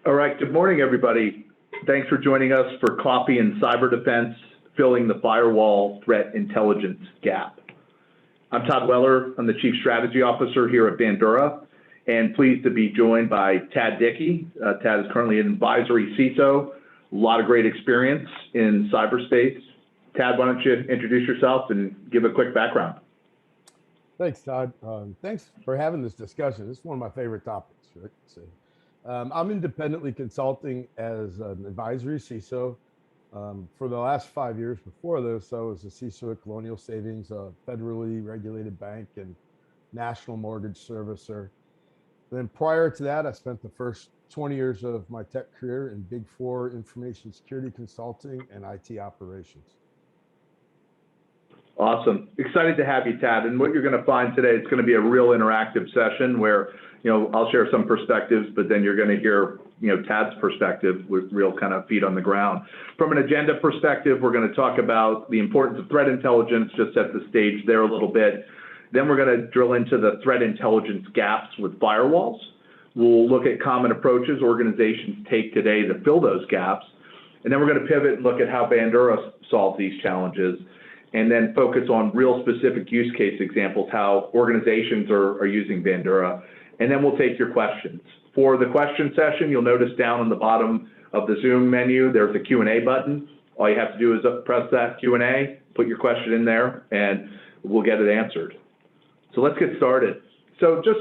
All right, good morning, everybody. Thanks for joining us for Coffee and Cyber Defense, Filling the Firewall Threat Intelligence Gap. I'm Todd Weller. I'm the Chief Strategy Officer here at Bandura, and pleased to be joined by Dickie. Tad is currently an advisory CISO, a lot of great experience in cyberspace. Tad, why don't you introduce yourself and give a quick background? Thanks, Todd. Thanks for having this discussion. This is one of my favorite topics, right? I'm independently consulting as an advisory CISO. For the last 5 years before this, I was a CISO at Colonial Savings, a federally regulated bank and national mortgage servicer. Then prior to that, I spent the first 20 years of my tech career in Big Four information security consulting and IT operations. Awesome. Excited to have you, Tad. And what you're going to find today, it's going to be a real interactive session where, I'll share some perspectives, but then you're going to hear, Tad's perspective with real kind of feet on the ground. From an agenda perspective, we're going to talk about the importance of threat intelligence, just set the stage there a little bit. Then we're going to drill into the threat intelligence gaps with firewalls. We'll look at common approaches organizations take today to fill those gaps. And then we're going to pivot and look at how Bandura solves these challenges, and then focus on real specific use case examples, how organizations are using Bandura. And then we'll take your questions. For the question session, you'll notice down on the bottom of the Zoom menu, there's a Q&A button. All you have to do is press that Q&A, put your question in there, and we'll get it answered. So let's get started. So just,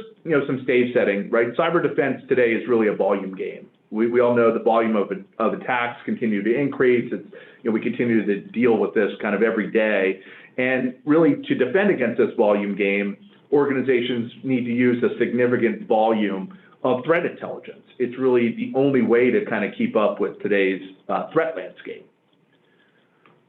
some stage setting, right? Cyber defense today is really a volume game. We all know the volume of attacks continue to increase. It's, we continue to deal with this kind of every day. And really, to defend against this volume game, organizations need to use a significant volume of threat intelligence. It's really the only way to kind of keep up with today's threat landscape.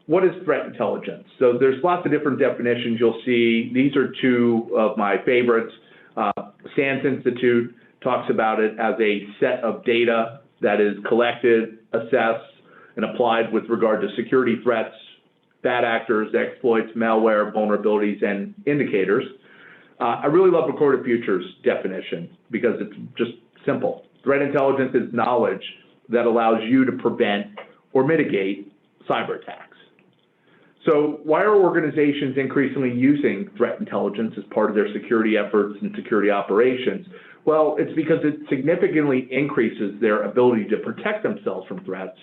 What is threat intelligence? So there's lots of different definitions you'll see. These are two of my favorites. SANS Institute talks about it as a set of data that is collected, assessed, and applied with regard to security threats, bad actors, exploits, malware, vulnerabilities, and indicators. I really love Recorded Future's definition because it's just simple. Threat intelligence is knowledge that allows you to prevent or mitigate cyber attacks. So why are organizations increasingly using threat intelligence as part of their security efforts and security operations? Well, it's because it significantly increases their ability to protect themselves from threats,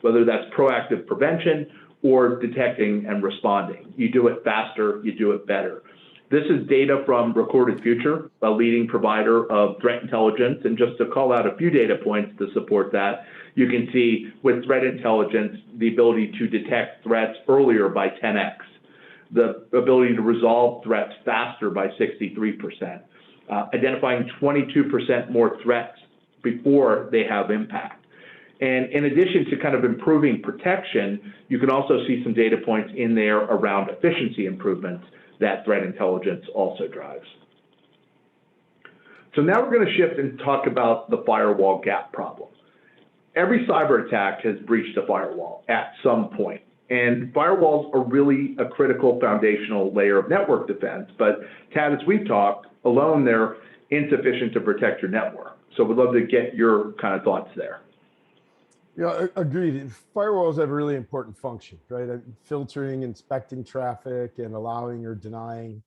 whether that's proactive prevention or detecting and responding. You do it faster, you do it better. This is data from Recorded Future, a leading provider of threat intelligence. And just to call out a few data points to support that, you can see with threat intelligence, the ability to detect threats earlier by 10x, the ability to resolve threats faster by 63%, identifying 22% more threats before they have impact. And in addition to kind of improving protection, you can also see some data points in there around efficiency improvements that threat intelligence also drives. So now we're going to shift and talk about the firewall gap problem. Every cyber attack has breached a firewall at some point. And firewalls are really a critical foundational layer of network defense. But Tad, as we've talked, alone they're insufficient to protect your network. So we'd love to get your kind of thoughts there. Yeah, agreed. Firewalls have a really important function, right? Filtering, inspecting traffic, and allowing or denying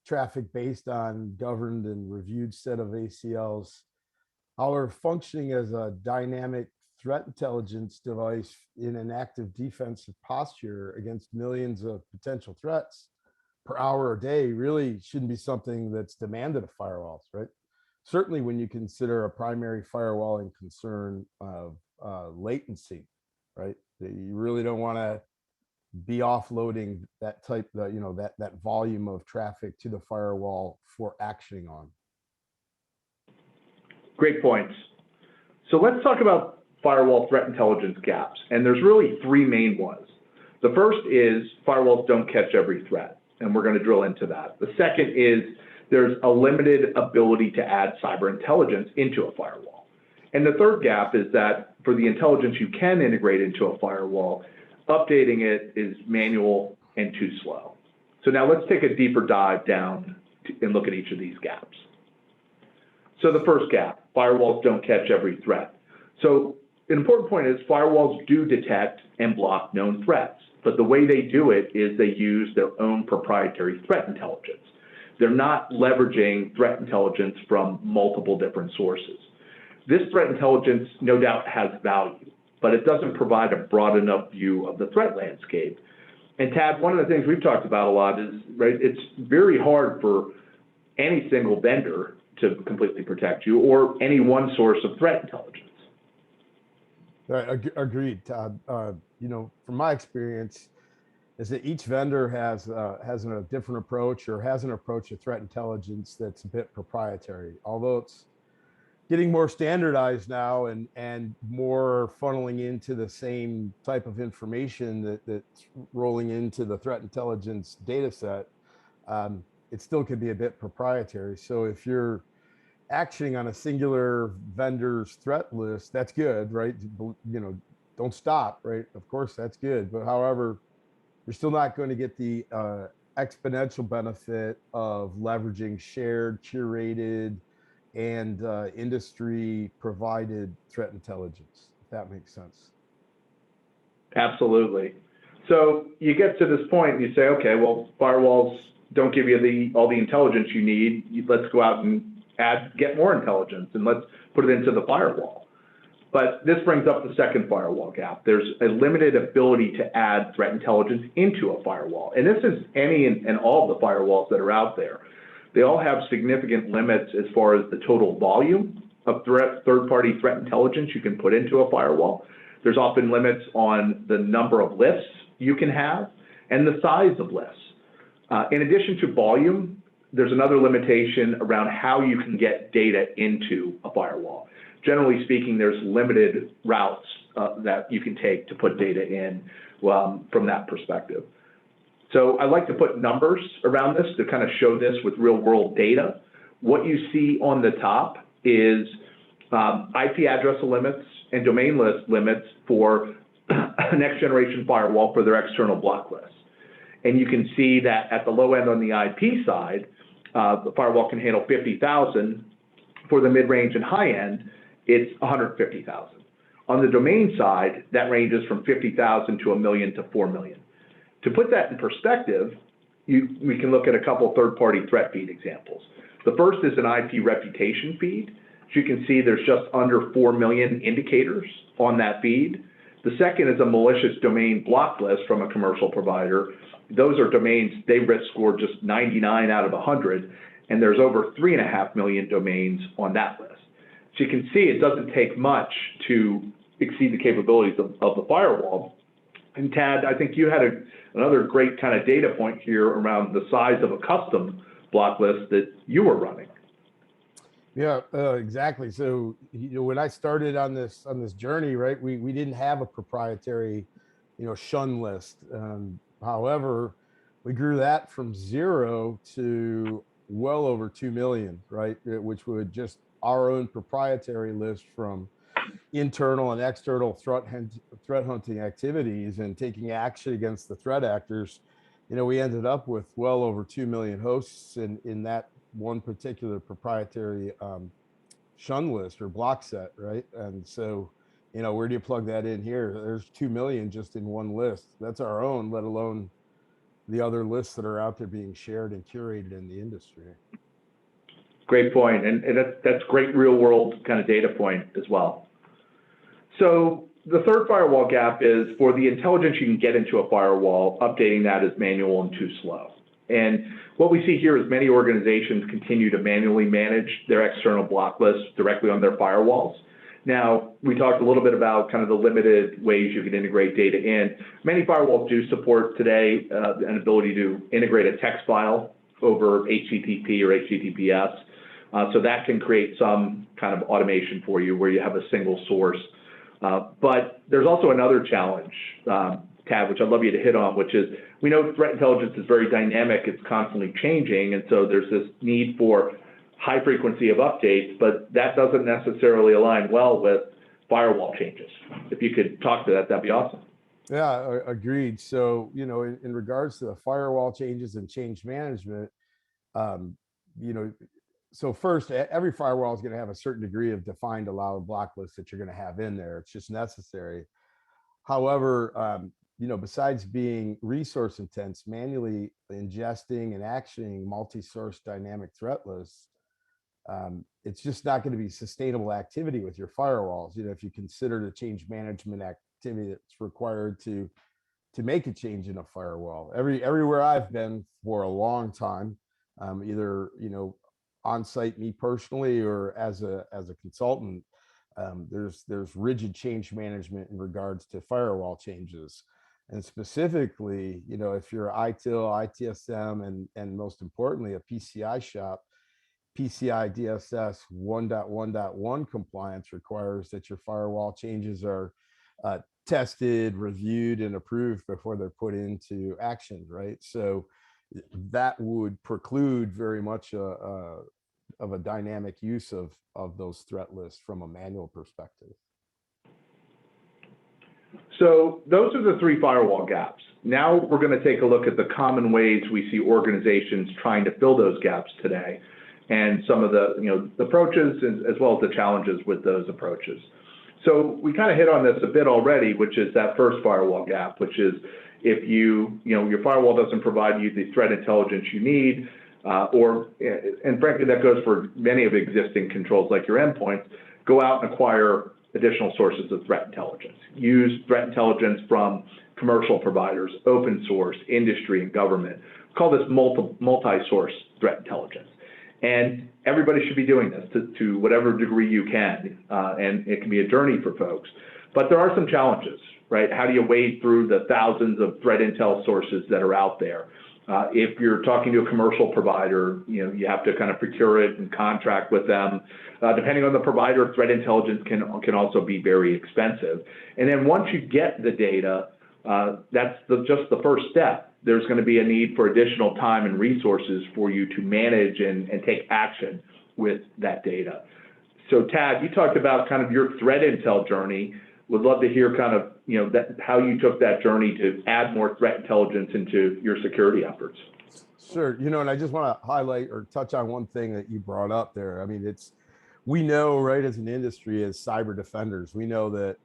traffic based on governed and reviewed set of ACLs. However, functioning as a dynamic threat intelligence device in an active defensive posture against millions of potential threats per hour or day really shouldn't be something that's demanded of firewalls, right? Certainly when you consider a primary firewalling concern of latency, right? That you really don't want to be offloading that type, that volume of traffic to the firewall for actioning on. Great points. So let's talk about firewall threat intelligence gaps. And there's really three main ones. The first is firewalls don't catch every threat, and we're going to drill into that. The second is there's a limited ability to add cyber intelligence into a firewall. And the third gap is that for the intelligence you can integrate into a firewall, updating it is manual and too slow. So now let's take a deeper dive down and look at each of these gaps. So the first gap, firewalls don't catch every threat. So an important point is firewalls do detect and block known threats, but the way they do it is they use their own proprietary threat intelligence. They're not leveraging threat intelligence from multiple different sources. This threat intelligence no doubt has value, but it doesn't provide a broad enough view of the threat landscape. And Tad, one of the things we've talked about a lot is, right, it's very hard for any single vendor to completely protect you or any one source of threat intelligence. Agreed, Todd. From my experience, is that each vendor has a different approach or has an approach to threat intelligence that's a bit proprietary. Although it's getting more standardized now and more funneling into the same type of information that's rolling into the threat intelligence data set, it still could be a bit proprietary. So if you're actioning on a singular vendor's threat list, that's good, right? Don't stop, right? Of course, that's good. But however, you're still not going to get the exponential benefit of leveraging shared, curated, and industry provided threat intelligence, if that makes sense. Absolutely. So you get to this point and you say, okay, well, firewalls don't give you all the intelligence you need. Let's go out and get more intelligence and let's put it into the firewall. But this brings up the second firewall gap. There's a limited ability to add threat intelligence into a firewall. And this is any and all of the firewalls that are out there. They all have significant limits as far as the total volume of third-party threat intelligence you can put into a firewall. There's often limits on the number of lists you can have and the size of lists. In addition to volume, there's another limitation around how you can get data into a firewall. Generally speaking, there's limited routes that you can take to put data in from that perspective. So I like to put numbers around this to kind of show this with real world data. What you see on the top is IP address limits and domain list limits for a next generation firewall for their external block lists. And you can see that at the low end on the IP side, the firewall can handle 50,000. For the mid-range and high end, it's 150,000. On the domain side, that ranges from 50,000 to 1 million to 4 million. To put that in perspective, we can look at a couple third-party threat feed examples. The first is an IP reputation feed. As you can see, there's just under 4 million indicators on that feed. The second is a malicious domain block list from a commercial provider. Those are domains, they risk score just 99 out of 100, and there's over 3.5 million domains on that list. So you can see it doesn't take much to exceed the capabilities of the firewall. And Tad, I think you had another great kind of data point here around the size of a custom block list that you were running. Yeah, exactly. So when I started on this journey, right, we didn't have a proprietary, shun list. However, we grew that from 0 to well over 2 million, right, which would just our own proprietary list from internal and external threat hunting activities and taking action against the threat actors. We ended up with well over 2 million hosts in that one particular proprietary shun list or block set, right? And so, where do you plug that in here? There's 2 million just in one list. That's our own, let alone the other lists that are out there being shared and curated in the industry. Great point, and that's great real world kind of data point as well. So the third firewall gap is for the intelligence you can get into a firewall, updating that is manual and too slow. And what we see here is many organizations continue to manually manage their external block lists directly on their firewalls. Now, we talked a little bit about kind of the limited ways you can integrate data in. Many firewalls do support today an ability to integrate a text file over HTTP or HTTPS. So that can create some kind of automation for you where you have a single source. But there's also another challenge, Tad, which I'd love you to hit on, which is we know threat intelligence is very dynamic, it's constantly changing, and so there's this need for high frequency of updates, but that doesn't necessarily align well with firewall changes. If you could talk to that, that'd be awesome. Yeah, agreed. So, in regards to the firewall changes and change management, So first, every firewall is going to have a certain degree of defined allowed block list that you're going to have in there. It's just necessary. However, besides being resource intense, manually ingesting and actioning multi-source dynamic threat lists, it's just not going to be sustainable activity with your firewalls. If you consider the change management activity that's required to make a change in a firewall. Everywhere I've been for a long time, either on site, me personally, or as a consultant, there's rigid change management in regards to firewall changes. And specifically, if you're ITIL, ITSM, and most importantly, a PCI shop, PCI DSS 1.1.1 compliance requires that your firewall changes are tested, reviewed, and approved before they're put into action, right? So that would preclude very much of a dynamic use of those threat lists from a manual perspective. So those are the 3 firewall gaps. Now we're going to take a look at the common ways we see organizations trying to fill those gaps today, and some of the approaches as well as the challenges with those approaches. So we kind of hit on this a bit already, which is that first firewall gap, which is if your firewall doesn't provide you the threat intelligence you need, and frankly, that goes for many of existing controls like your endpoints, go out and acquire additional sources of threat intelligence. Use threat intelligence from commercial providers, open source, industry, and government. We call this multi-source threat intelligence. And everybody should be doing this to whatever degree you can, and it can be a journey for folks. But there are some challenges, right? How do you wade through the thousands of threat intel sources that are out there? If you're talking to a commercial provider, you have to kind of procure it and contract with them. Depending on the provider, threat intelligence can also be very expensive. And then once you get the data, that's just the first step. There's going to be a need for additional time and resources for you to manage and take action with that data. So Tad, you talked about kind of your threat intel journey. Would love to hear kind of, how you took that journey to add more threat intelligence into your security efforts. Sure. And I just want to highlight or touch on one thing that you brought up there. I mean, we know, right, as an industry, as cyber defenders, we know that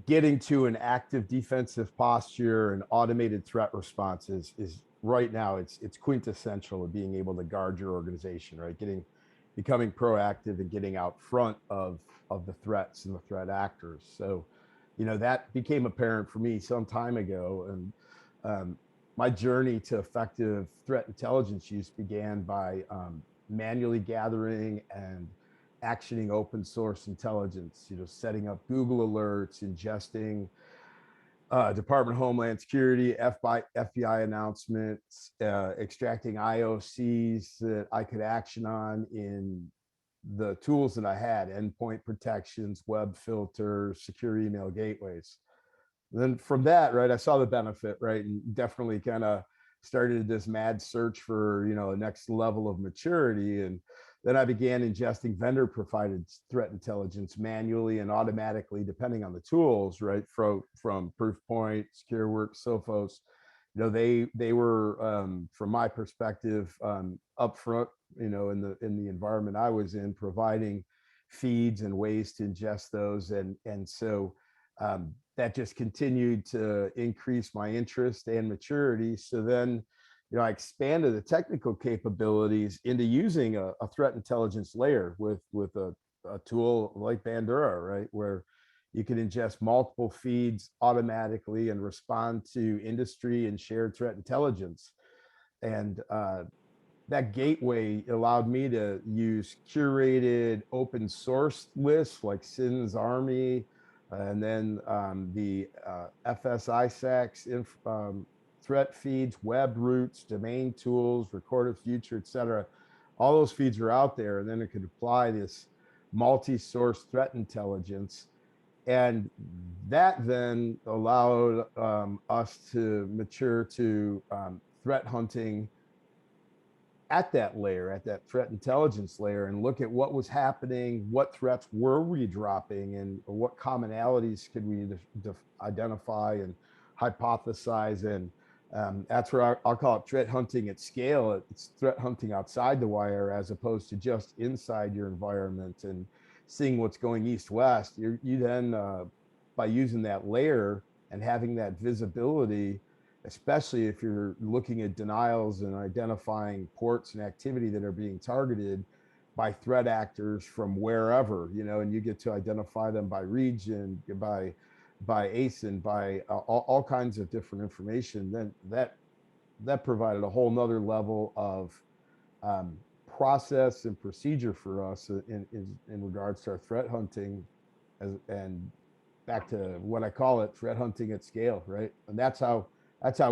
getting to an active defensive posture and automated threat responses is right now, it's quintessential of being able to guard your organization, right? Becoming proactive and getting out front of the threats and the threat actors. So, that became apparent for me some time ago. And my journey to effective threat intelligence use began by manually gathering and actioning open source intelligence, setting up Google alerts, ingesting Department of Homeland Security, FBI announcements, extracting IOCs that I could action on in the tools that I had: endpoint protections, web filters, secure email gateways. And then from that, right, I saw the benefit, right, and definitely kind of started this mad search for, a next level of maturity. And then I began ingesting vendor provided threat intelligence manually and automatically, depending on the tools, right? From Proofpoint, SecureWorks, Sophos. They were, from my perspective, upfront, in the environment I was in, providing feeds and ways to ingest those. And so that just continued to increase my interest and maturity. So then, I expanded the technical capabilities into using a threat intelligence layer with a tool like Bandura, right? Where you can ingest multiple feeds automatically and respond to industry and shared threat intelligence. And that gateway allowed me to use curated open source lists like SIN's Army, and then the FSISAC's threat feeds, web routes, domain tools, recorded future, et cetera. All those feeds are out there, and then it could apply this multi-source threat intelligence. And that then allowed us to mature to threat hunting at that layer, at that threat intelligence layer, and look at what was happening, what threats were we dropping, and what commonalities could we identify and hypothesize and That's where I'll call it threat hunting at scale. It's threat hunting outside the wire as opposed to just inside your environment and seeing what's going east-west. You then, by using that layer and having that visibility, especially if you're looking at denials and identifying ports and activity that are being targeted by threat actors from wherever, and you get to identify them by region, by ASIN, by all kinds of different information, then that provided a whole nother level of process and procedure for us in regards to our threat hunting, and back to what I call it, threat hunting at scale, right? And that's how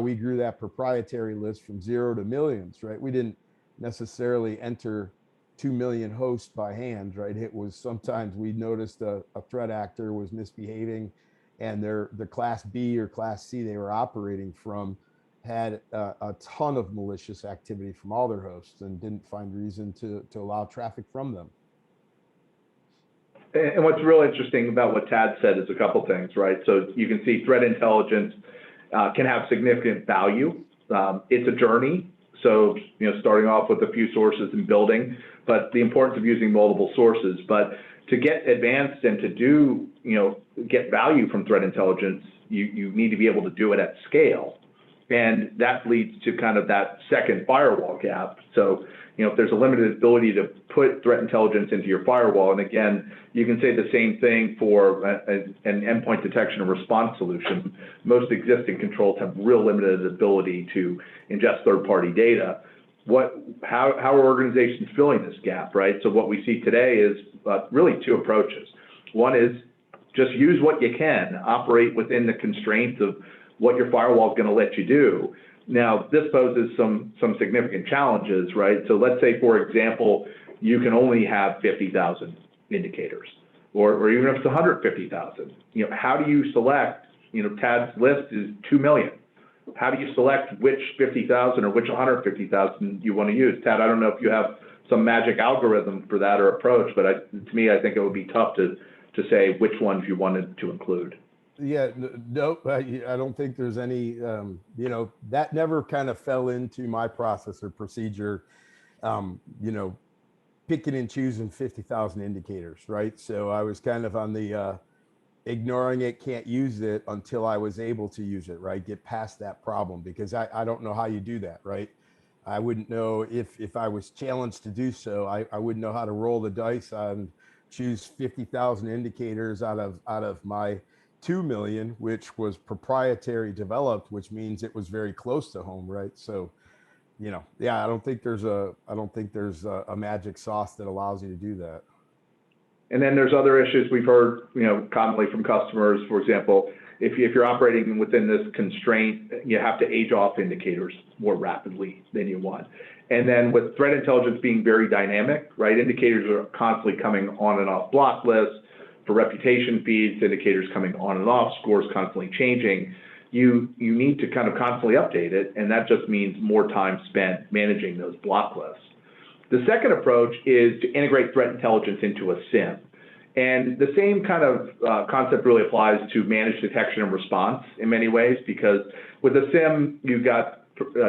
we grew that proprietary list from 0 to millions, right? We didn't necessarily enter 2 million hosts by hand, right? It was sometimes we noticed a threat actor was misbehaving, and the class B or class C they were operating from had a ton of malicious activity from all their hosts and didn't find reason to allow traffic from them. And what's really interesting about what Tad said is a couple things, right? So you can see threat intelligence can have significant value. It's a journey. So, starting off with a few sources and building, but the importance of using multiple sources. But to get advanced and to do, get value from threat intelligence, you need to be able to do it at scale. And that leads to kind of that second firewall gap. So, if there's a limited ability to put threat intelligence into your firewall, and again, you can say the same thing for an endpoint detection and response solution. Most existing controls have real limited ability to ingest third-party data. How are organizations filling this gap, right? So what we see today is really two approaches. One is just use what you can, operate within the constraints of what your firewall is going to let you do. Now, this poses some significant challenges, right? So let's say, for example, you can only have 50,000 indicators, or even if it's 150,000. How do you select? Tad's list is 2 million. How do you select which 50,000 or which 150,000 you want to use? Tad, I don't know if you have some magic algorithm for that or approach, but to me, I think it would be tough to say which ones you wanted to include. Yeah, no, I don't think there's any, that never kind of fell into my process or procedure, picking and choosing 50,000 indicators, right? So I was kind of on the ignoring it, can't use it until I was able to use it, right? Get past that problem, because I don't know how you do that, right? I wouldn't know if I was challenged to do so, I wouldn't know how to roll the dice on choose 50,000 indicators out of my 2 million, which was proprietary developed, which means it was very close to home, right? So, I don't think there's a magic sauce that allows you to do that. And then there's other issues we've heard, commonly from customers. For example, if you're operating within this constraint, you have to age off indicators more rapidly than you want. And then with threat intelligence being very dynamic, right? Indicators are constantly coming on and off block lists. For reputation feeds, indicators coming on and off, scores constantly changing. You need to kind of constantly update it, and that just means more time spent managing those block lists. The second approach is to integrate threat intelligence into a SIEM. And the same kind of concept really applies to managed detection and response in many ways, because with a SIEM, you've got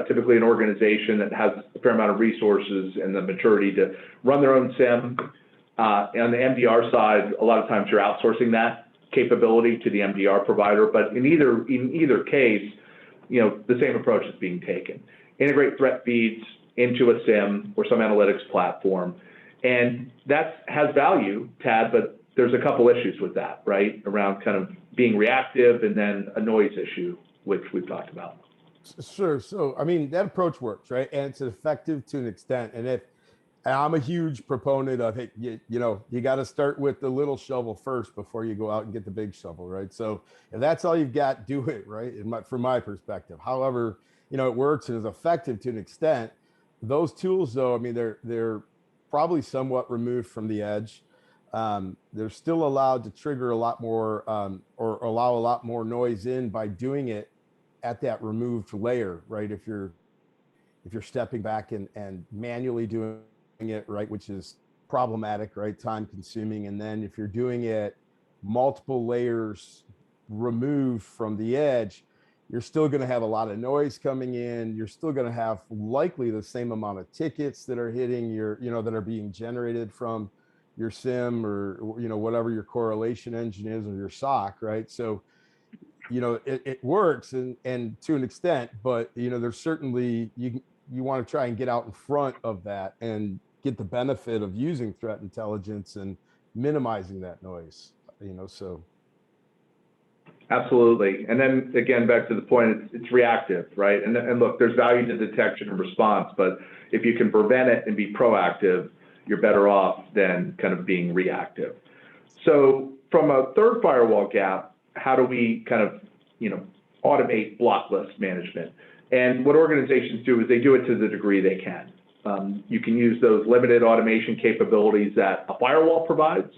typically an organization that has a fair amount of resources and the maturity to run their own SIEM. On the MDR side, a lot of times you're outsourcing that capability to the MDR provider, but in either case, the same approach is being taken. Integrate threat feeds into a SIEM or some analytics platform, and that has value, Tad, but there's a couple issues with that, right? Around kind of being reactive and then a noise issue, which we've talked about. Sure. So, that approach works, right? And it's effective to an extent. And I'm a huge proponent of it. You got to start with the little shovel first before you go out and get the big shovel, right? So if that's all you've got, do it, right? From my perspective. However, it works and is effective to an extent. Those tools, though, they're probably somewhat removed from the edge. They're still allowed to trigger a lot more or allow a lot more noise in by doing it at that removed layer, right? If you're stepping back and manually doing it, right, which is problematic, right, time consuming. And then if you're doing it multiple layers removed from the edge, you're still going to have a lot of noise coming in. You're still going to have likely the same amount of tickets that are hitting your, that are being generated from your SIM or, whatever your correlation engine is, or your SOC, right? So, it works and to an extent, but, there's certainly, you want to try and get out in front of that and get the benefit of using threat intelligence and minimizing that noise, so. Absolutely. And then again, back to the point, it's reactive, right? And look, there's value to detection and response, but if you can prevent it and be proactive, you're better off than kind of being reactive. So from a third firewall gap, how do we kind of, automate block list management? And what organizations do is they do it to the degree they can. You can use those limited automation capabilities that a firewall provides,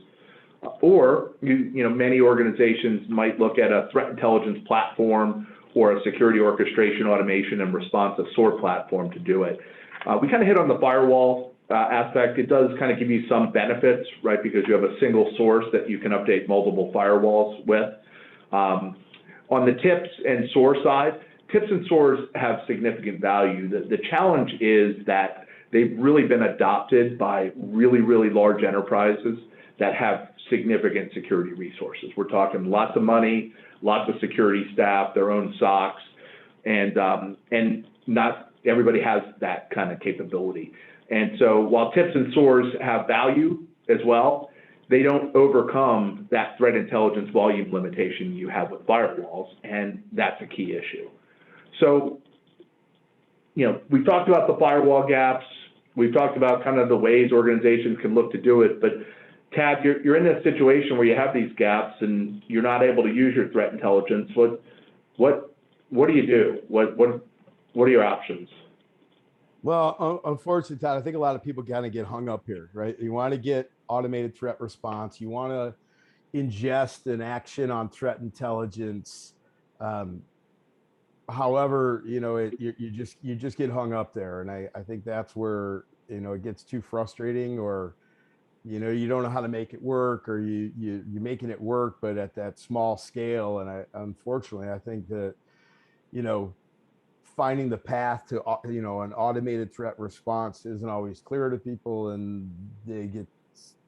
or many organizations might look at a threat intelligence platform or a security orchestration, automation, and responsive SOAR platform to do it. We kind of hit on the firewall aspect. It does kind of give you some benefits, right? Because you have a single source that you can update multiple firewalls with. On the tips and SOAR side, tips and SOARs have significant value. The challenge is that they've really been adopted by really, really large enterprises that have significant security resources. We're talking lots of money, lots of security staff, their own SOCs, and not everybody has that kind of capability. And so while tips and SOARs have value as well, they don't overcome that threat intelligence volume limitation you have with firewalls, and that's a key issue. So, we've talked about the firewall gaps. We've talked about kind of the ways organizations can look to do it, but Tad, you're in this situation where you have these gaps and you're not able to use your threat intelligence. What do you do? What are your options? Well, unfortunately, Todd, I think a lot of people kind of get hung up here, right? You want to get automated threat response. You want to ingest an action on threat intelligence. However, you just get hung up there, and I think that's where it gets too frustrating, or you don't know how to make it work, or you're making it work, but at that small scale. And unfortunately, I think that finding the path to an automated threat response isn't always clear to people, and they get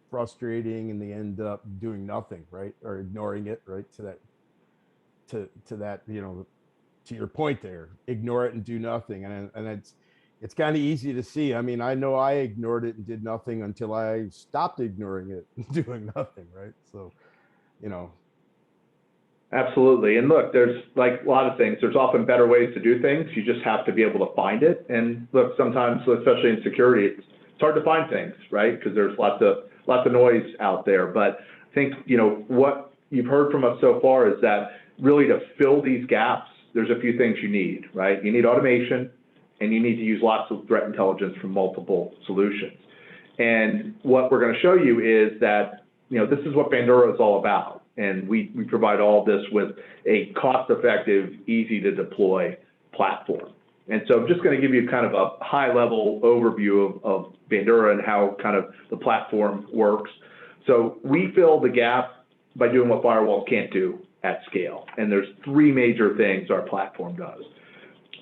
frustrating and they end up doing nothing, right, or ignoring it, right, to that to your point there, ignore it and do nothing. And it's kind of easy to see. I mean, I know I ignored it and did nothing until I stopped ignoring it and doing nothing, right? So, Absolutely. And look, there's like a lot of things. There's often better ways to do things. You just have to be able to find it. And look, sometimes, especially in security, it's hard to find things, right? Because there's lots of noise out there. But I think, what you've heard from us so far is that really to fill these gaps, there's a few things you need, right? You need automation, and you need to use lots of threat intelligence from multiple solutions. And what we're going to show you is that, this is what Bandura is all about. And we provide all this with a cost-effective, easy-to-deploy platform. And so I'm just going to give you kind of a high-level overview of Bandura and how kind of the platform works. So we fill the gap by doing what firewalls can't do at scale. And there's three major things our platform does.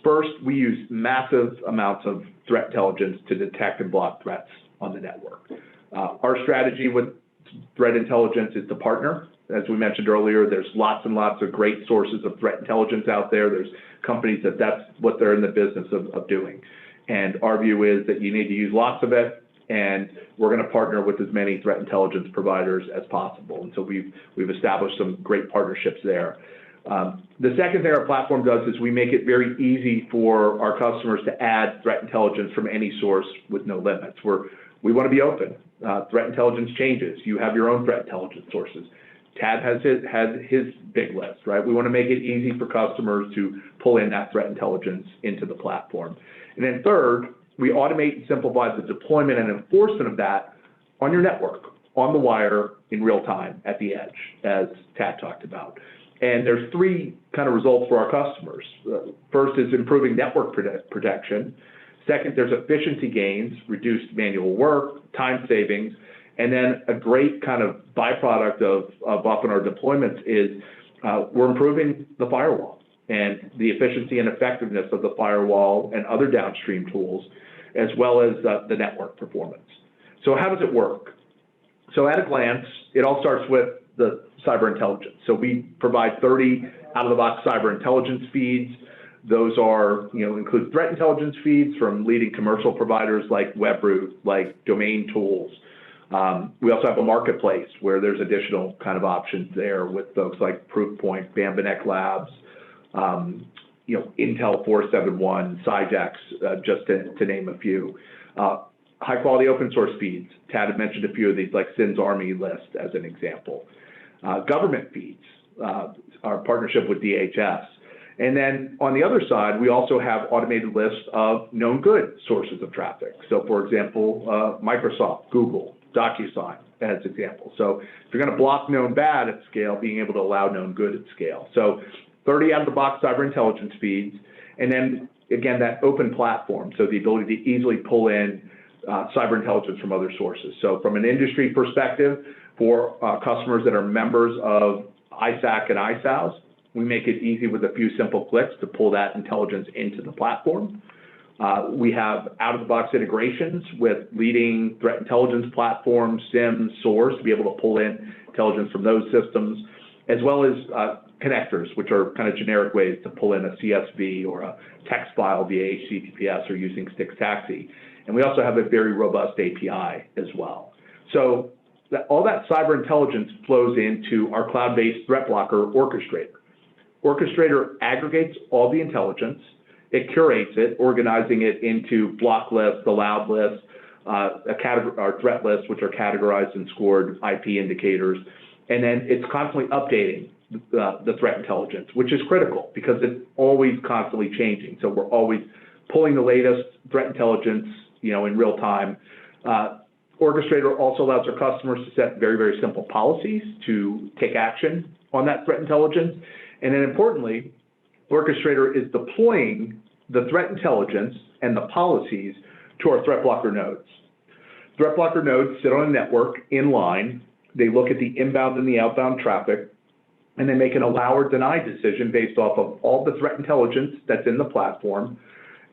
First, we use massive amounts of threat intelligence to detect and block threats on the network. Our strategy with threat intelligence is to partner. As we mentioned earlier, there's lots and lots of great sources of threat intelligence out there. There's companies that's what they're in the business of doing. And our view is that you need to use lots of it, and we're going to partner with as many threat intelligence providers as possible. And so we've established some great partnerships there. The second thing our platform does is we make it very easy for our customers to add threat intelligence from any source with no limits. We want to be open. Threat intelligence changes. You have your own threat intelligence sources. Tad has his big list, right? We want to make it easy for customers to pull in that threat intelligence into the platform. And then third, we automate and simplify the deployment and enforcement of that on your network, on the wire, in real time, at the edge, as Tad talked about. And there's three kind of results for our customers. First is improving network protection. Second, there's efficiency gains, reduced manual work, time savings. And then a great kind of byproduct of often our deployments is we're improving the firewall. and the efficiency and effectiveness of the firewall and other downstream tools, as well as the network performance. So how does it work? So at a glance, it all starts with the cyber intelligence. So we provide 30 out-of-the-box cyber intelligence feeds. Those are, include threat intelligence feeds from leading commercial providers like Webroot, like Domain Tools. We also have a marketplace where there's additional kind of options there with folks like Proofpoint, Bambanek Labs, Intel 471, Cydex, just to name a few. High quality open source feeds. Tad had mentioned a few of these, like SIN's Army List as an example. Government feeds, our partnership with DHS. And then on the other side, we also have automated lists of known good sources of traffic. So for example, Microsoft, Google, DocuSign as examples. So if you're going to block known bad at scale, being able to allow known good at scale. So 30 out-of-the-box cyber intelligence feeds, and then again, that open platform, so the ability to easily pull in cyber intelligence from other sources. So from an industry perspective, for customers that are members of ISAC and ISAOs, we make it easy with a few simple clicks to pull that intelligence into the platform. We have out-of-the-box integrations with leading threat intelligence platforms, SIEM, SOARs, to be able to pull in intelligence from those systems, as well as connectors, which are kind of generic ways to pull in a CSV or a text file via HTTPS or using STIX-TAXI. And we also have a very robust API as well. So all that cyber intelligence flows into our cloud-based threat blocker orchestrator. Orchestrator aggregates all the intelligence, it curates it, organizing it into block lists, allowed lists, our threat lists, which are categorized and scored IP indicators, and then it's constantly updating the threat intelligence, which is critical because it's always constantly changing. So we're always pulling the latest threat intelligence, in real time. Orchestrator also allows our customers to set very, very simple policies to take action on that threat intelligence. And then importantly, Orchestrator is deploying the threat intelligence and the policies to our threat blocker nodes. Threat blocker nodes sit on a network in line. They look at the inbound and the outbound traffic, and they make an allow or deny decision based off of all the threat intelligence that's in the platform,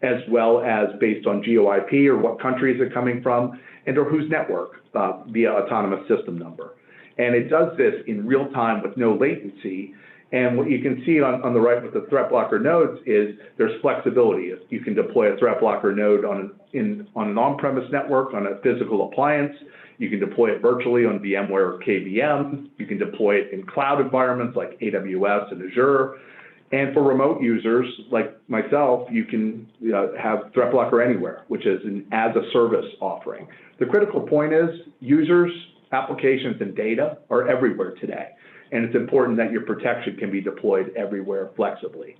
as well as based on GeoIP or what country is it coming from, and or whose network via autonomous system number. And it does this in real time with no latency. And what you can see on the right with the threat blocker nodes is there's flexibility. You can deploy a threat blocker node on an on-premise network, on a physical appliance. You can deploy it virtually on VMware or KVM. You can deploy it in cloud environments like AWS and Azure. And for remote users like myself, you can have threat blocker anywhere, which is an as-a-service offering. The critical point is users, applications, and data are everywhere today. And it's important that your protection can be deployed everywhere flexibly.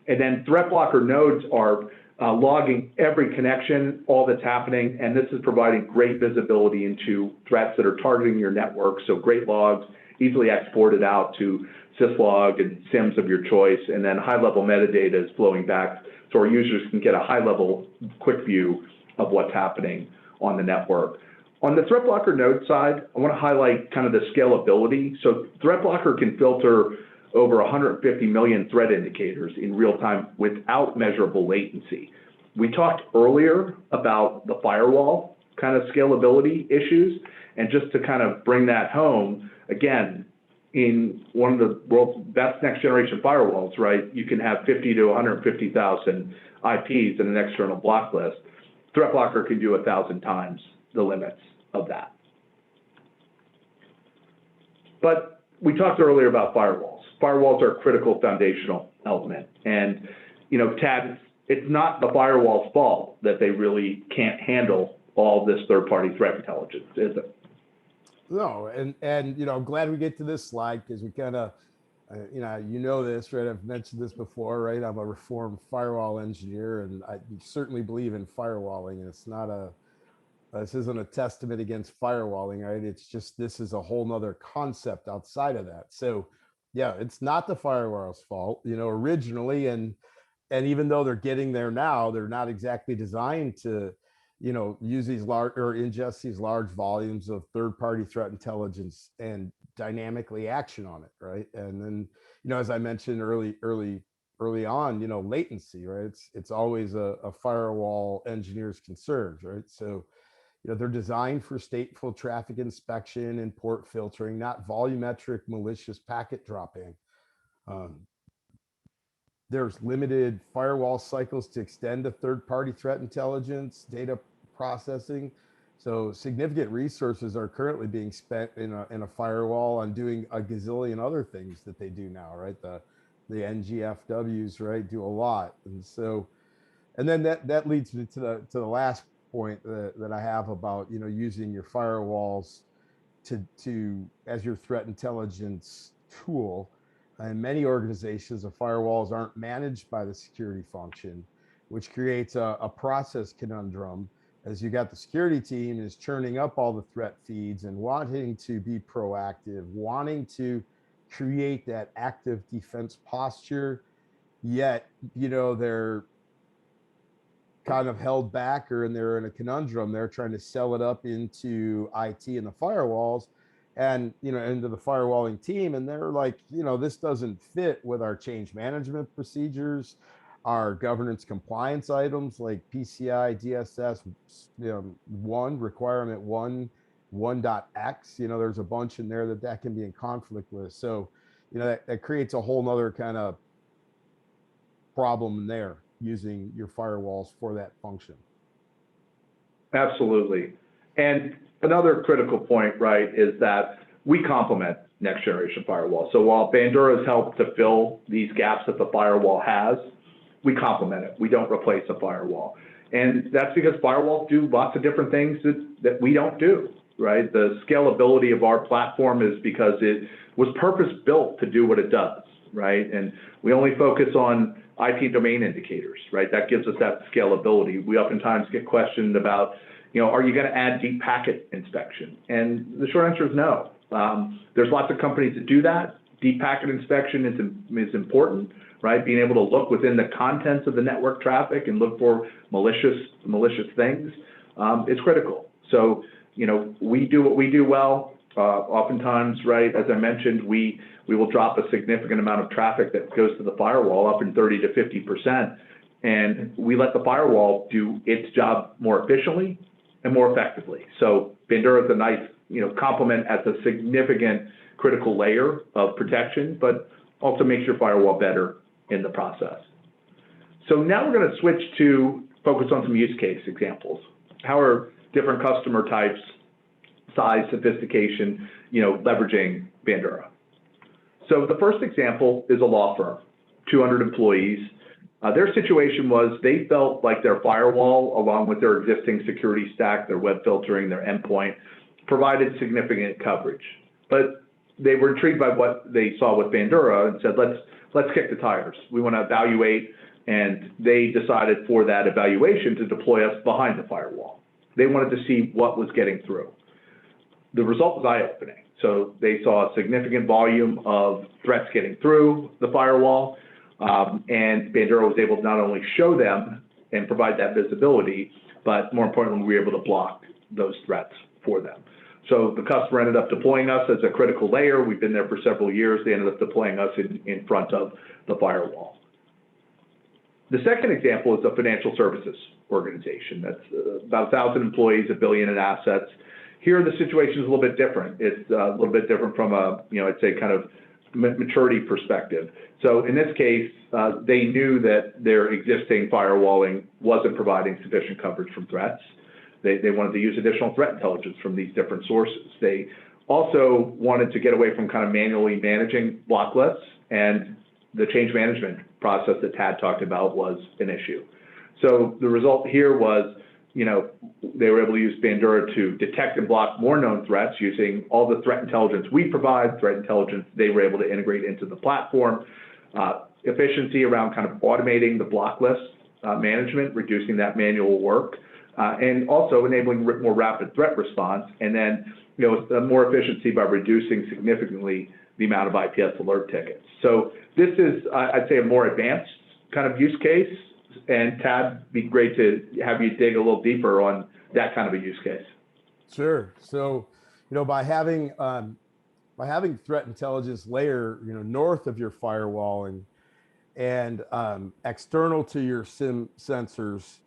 And then threat blocker nodes are logging every connection, all that's happening, and this is providing great visibility into threats that are targeting your network. So great logs, easily exported out to syslog and SIMs of your choice, and then high-level metadata is flowing back so our users can get a high-level quick view of what's happening on the network. On the threat blocker node side, I want to highlight kind of the scalability. So threat blocker can filter over 150 million threat indicators in real time without measurable latency. We talked earlier about the firewall kind of scalability issues, and just to kind of bring that home, again, in one of the world's best next generation firewalls, right, you can have 50 to 150,000 IPs in an external block list. Threat blocker can do 1,000 times the limits of that. But we talked earlier about firewalls. Firewalls are a critical foundational element. And, Tad, it's not the firewall's fault that they really can't handle all this third-party threat intelligence, is it? No, and I'm glad we get to this slide because we kind of, this, right? I've mentioned this before, right? I'm a reformed firewall engineer, and I certainly believe in firewalling. And it's not this isn't a testament against firewalling, right? It's just, this is a whole nother concept outside of that. So yeah, it's not the firewall's fault, originally. And even though they're getting there now, they're not exactly designed to, use these large or ingest these large volumes of third-party threat intelligence and dynamically action on it, right? And then, as I mentioned early early on, latency, right? It's always a firewall engineer's concerns, right? So, they're designed for stateful traffic inspection and port filtering, not volumetric malicious packet dropping. Um, there's limited firewall cycles to extend to third-party threat intelligence, data processing. So significant resources are currently being spent in a firewall on doing a gazillion other things that they do now, right? The NGFWs, right, do a lot. And so, and then that leads me to the last point that I have about, using your firewalls to as your threat intelligence tool. And many organizations, the firewalls aren't managed by the security function, which creates a process conundrum, as you got the security team is churning up all the threat feeds and wanting to be proactive, wanting to create that active defense posture, yet, they're kind of held back, or and they're in a conundrum. They're trying to sell it up into IT and the firewalls, and into the firewalling team, and they're like, this doesn't fit with our change management procedures, our governance compliance items like PCI DSS, one requirement 1.x. There's a bunch in there that can be in conflict with. So that creates a whole nother kind of problem there, using your firewalls for that function. Absolutely. And another critical point, right, is that we complement next generation firewall. So while Bandura has helped to fill these gaps that the firewall has, we complement it. We don't replace a firewall. And that's because firewalls do lots of different things that we don't do, right? The scalability of our platform is because it was purpose-built to do what it does, right? And we only focus on IP domain indicators, right? That gives us that scalability. We oftentimes get questioned about, are you going to add deep packet inspection? And the short answer is no. There's lots of companies that do that. Deep packet inspection is important, right? Being able to look within the contents of the network traffic and look for malicious things is critical. So, we do what we do well. Oftentimes, right, as I mentioned, we will drop a significant amount of traffic that goes to the firewall, up in 30 to 50%, and we let the firewall do its job more efficiently and more effectively. So Bandura is a nice, complement as a significant critical layer of protection, but also makes your firewall better in the process. So now we're going to switch to focus on some use case examples. How are different customer types, size, sophistication, leveraging Bandura? So the first example is a law firm, 200 employees. Their situation was they felt like their firewall, along with their existing security stack, their web filtering, their endpoint, provided significant coverage. But they were intrigued by what they saw with Bandura and said, let's kick the tires. We want to evaluate, and they decided for that evaluation to deploy us behind the firewall. They wanted to see what was getting through. The result was eye-opening. So they saw a significant volume of threats getting through the firewall, and Bandura was able to not only show them and provide that visibility, but more importantly, we were able to block those threats for them. So the customer ended up deploying us as a critical layer. We've been there for several years. They ended up deploying us in front of the firewall. The second example is a financial services organization. That's about 1,000 employees, $1 billion in assets. Here, the situation is a little bit different. It's a little bit different from a, I'd say kind of maturity perspective. So in this case, they knew that their existing firewalling wasn't providing sufficient coverage from threats. They wanted to use additional threat intelligence from these different sources. They also wanted to get away from kind of manually managing block lists, and the change management process that Todd talked about was an issue. So the result here was, they were able to use Bandura to detect and block more known threats using all the threat intelligence we provide, threat intelligence they were able to integrate into the platform, efficiency around kind of automating the block list management, reducing that manual work, and also enabling more rapid threat response, and then more efficiency by reducing significantly the amount of IPS alert tickets. So this is, I'd say, a more advanced kind of use case. And Todd, it'd be great to have you dig a little deeper on that kind of a use case. Sure. So, by having threat intelligence layer, north of your firewalling, And external to your SIM sensors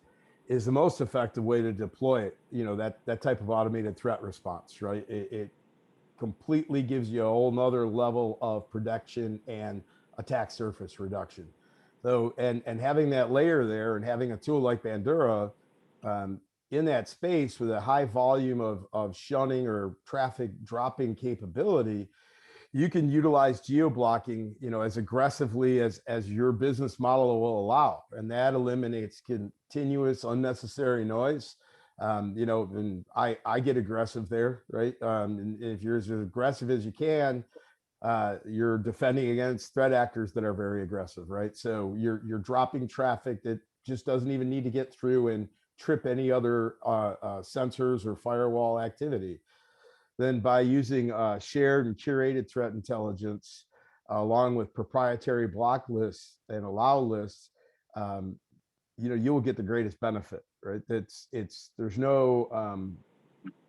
is the most effective way to deploy it. You know, that type of automated threat response, right? It completely gives you a whole nother level of protection and attack surface reduction. So, and having that layer there and having a tool like Bandura in that space with a high volume of shunning or traffic dropping capability, you can utilize geo-blocking, you know, as aggressively as your business model will allow. And that eliminates continuous unnecessary noise. You know, and I get aggressive there, right? And if you're as aggressive as you can, you're defending against threat actors that are very aggressive, right? So you're dropping traffic that just doesn't even need to get through and trip any other sensors or firewall activity. Then by using shared and curated threat intelligence, along with proprietary block lists and allow lists, you know, you will get the greatest benefit, right? There's no,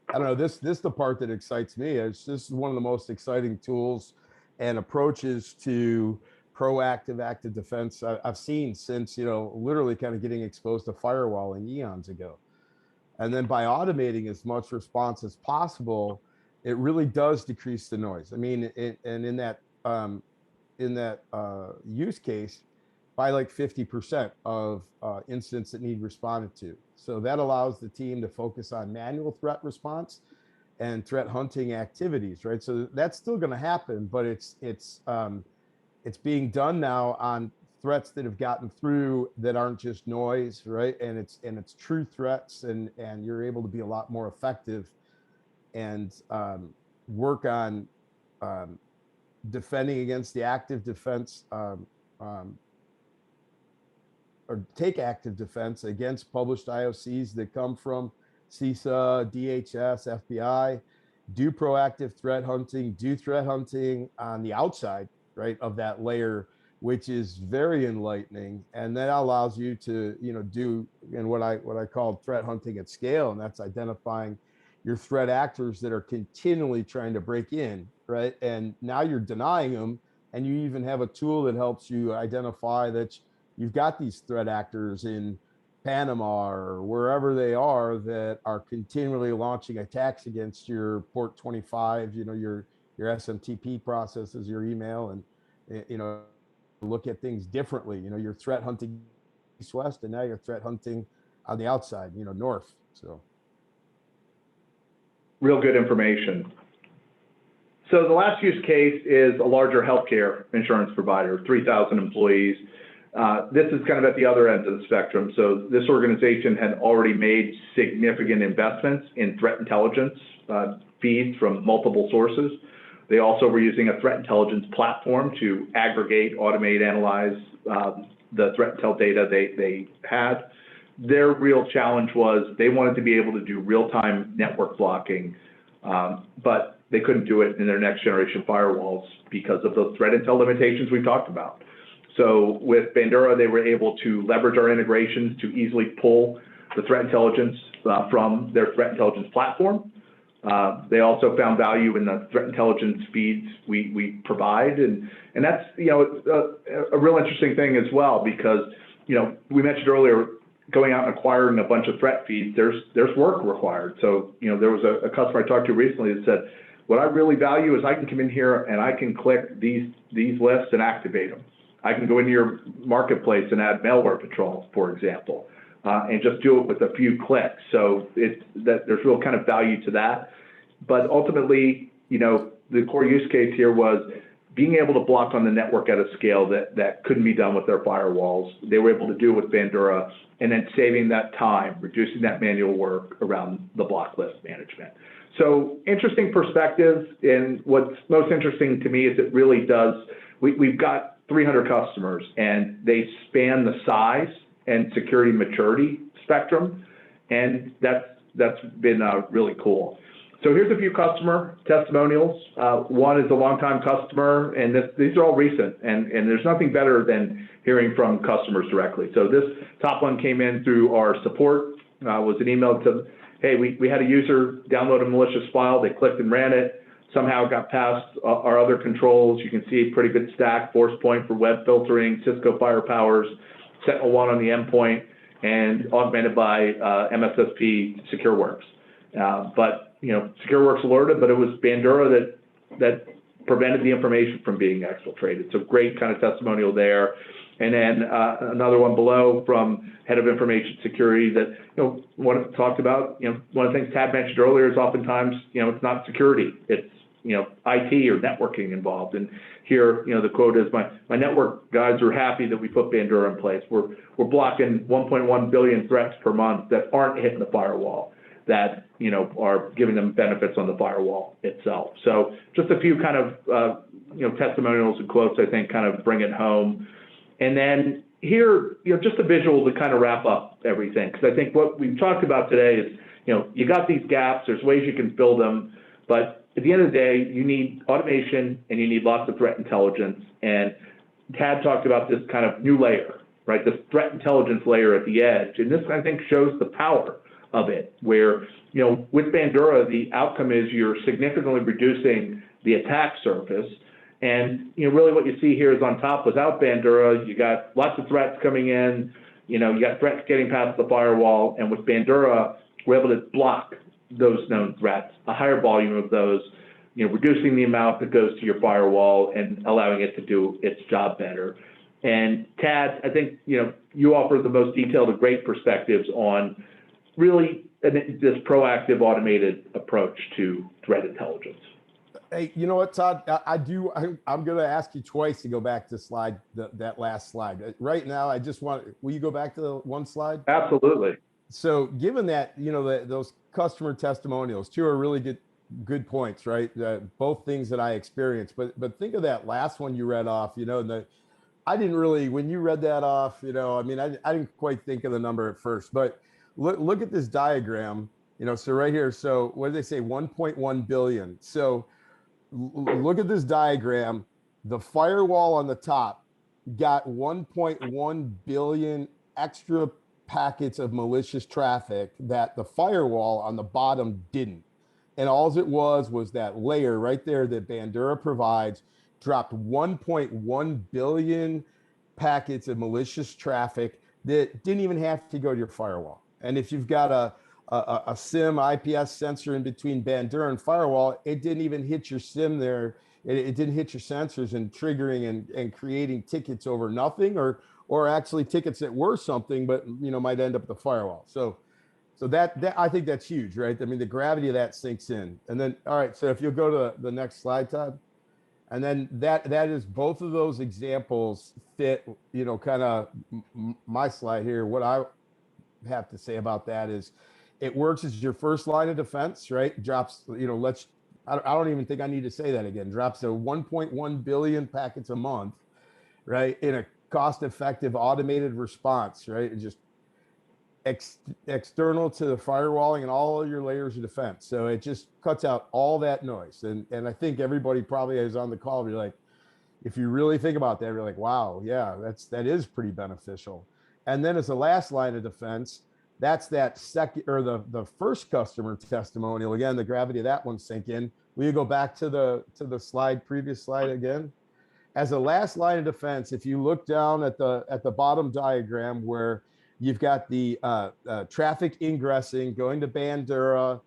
I don't know, this the part that excites me. This is one of the most exciting tools and approaches to proactive active defense I've seen since, you know, literally kind of getting exposed to firewalling eons ago. And then by automating as much response as possible, it really does decrease the noise. I mean, and in that use case, by like 50% of incidents that need responded to. So that allows the team to focus on manual threat response and threat hunting activities, right? So that's still going to happen, but it's being done now on threats that have gotten through that aren't just noise, right? And it's true threats, and you're able to be a lot more effective and work on defending against the active defense, or take active defense against published IOCs that come from CISA, DHS, FBI, do proactive threat hunting, do threat hunting on the outside, right, of that layer, which is very enlightening. And that allows you to, you know, do and what I call threat hunting at scale, and that's identifying your threat actors that are continually trying to break in, right? And now you're denying them, and you even have a tool that helps you identify that you've got these threat actors in Panama or wherever they are that are continually launching attacks against your port 25, you know, your SMTP processes, your email, and, you know, look at things differently. You know, you're threat hunting east-west, and now you're threat hunting on the outside, you know, north. So real good information. So the last use case is a larger healthcare insurance provider, 3,000 employees. This is kind of at the other end of the spectrum. So this organization had already made significant investments in threat intelligence feeds from multiple sources. They also were using a threat intelligence platform to aggregate, automate, analyze the threat intel data they had. Their real challenge was they wanted to be able to do real-time network blocking, but they couldn't do it in their next generation firewalls because of the threat intel limitations we've talked about. So with Bandura, they were able to leverage our integrations to easily pull the threat intelligence from their threat intelligence platform. They also found value in the threat intelligence feeds we provide, and that's, you know, a real interesting thing as well, because, you know, we mentioned earlier going out and acquiring a bunch of threat feeds. There's work required. So, you know, there was a customer I talked to recently that said, what I really value is I can come in here and I can click these lists and activate them. I can go into your marketplace and add malware patrol, for example, and just do it with a few clicks. So there's real kind of value to that. But ultimately, you know, the core use case here was being able to block on the network at a scale that couldn't be done with their firewalls. They were able to do it with Bandura, and then saving that time, reducing that manual work around the block list management. So interesting perspective, and what's most interesting to me is it really does, we've got 300 customers, and they span the size and security maturity spectrum, and that's been really cool. So here's a few customer testimonials. One is a longtime customer, and these are all recent, and there's nothing better than hearing from customers directly. So this top one came in through our support, was an email to, hey, we had a user download a malicious file, they clicked and ran it, somehow got past our other controls. You can see a pretty good stack, Forcepoint for web filtering, Cisco FirePowers, SentinelOne on the endpoint, and augmented by MSSP SecureWorks. But SecureWorks alerted, but it was Bandura that prevented the information from being exfiltrated. So great kind of testimonial there. And then another one below from head of information security that talked about. One of the things Tad mentioned earlier is oftentimes it's not security, it's IT or networking involved. And here the quote is, my network guys are happy that we put Bandura in place. We're blocking 1.1 billion threats per month that aren't hitting the firewall, that are giving them benefits on the firewall itself. So just a few kind of testimonials and quotes I think kind of bring it home. And then here, just a visual to kind of wrap up everything, because I think what we've talked about today is, you got these gaps, there's ways you can fill them, but at the end of the day, you need automation and you need lots of threat intelligence. And Tad talked about this kind of new layer, right? This threat intelligence layer at the edge. And this, I think, shows the power of it, where, with Bandura, the outcome is you're significantly reducing the attack surface. And really what you see here is on top, without Bandura, you got lots of threats coming in, you got threats getting past the firewall, and with Bandura, we're able to block those known threats, a higher volume of those, reducing the amount that goes to your firewall and allowing it to do its job better. And Tad, I think, you offer the most detailed and great perspectives on really this proactive automated approach to threat intelligence. Hey, you know what, Todd? I'm going to ask you twice to go back to that last slide. Right now, will you go back to the one slide? Absolutely. So given that, those customer testimonials, two are really good points, right? Both things that I experienced, but think of that last one you read off, I didn't really, when you read that off, I didn't quite think of the number at first, but look at this diagram, so right here, so what did they say? 1.1 billion. So look at this diagram. The firewall on the top got 1.1 billion extra packets of malicious traffic that the firewall on the bottom didn't. And all it was that layer right there that Bandura provides dropped 1.1 billion packets of malicious traffic that didn't even have to go to your firewall. And if you've got a SIM IPS sensor in between Bandura and firewall, it didn't even hit your SIM there. It didn't hit your sensors and triggering and creating tickets over nothing, or actually tickets that were something, but might end up at the firewall. So that I think that's huge, right? I mean, the gravity of that sinks in. And then, all right, so if you'll go to the next slide, Todd. And then that is, both of those examples fit, kind of my slide here. What I have to say about that is, it works as your first line of defense, right? Drops, I don't even think I need to say that again. Drops to 1.1 billion packets a month, right? In a cost-effective automated response, right? And just external to the firewalling and all of your layers of defense. So it just cuts out all that noise. And I think everybody probably is on the call, be like, if you really think about that, you're like, wow, yeah, that is pretty beneficial. And then as the last line of defense, that's that second, or the first customer testimonial. Again, the gravity of that one sink in. Will you go back to the previous slide again? As a last line of defense, if you look down at the bottom diagram where you've got the traffic ingressing, going to Bandura,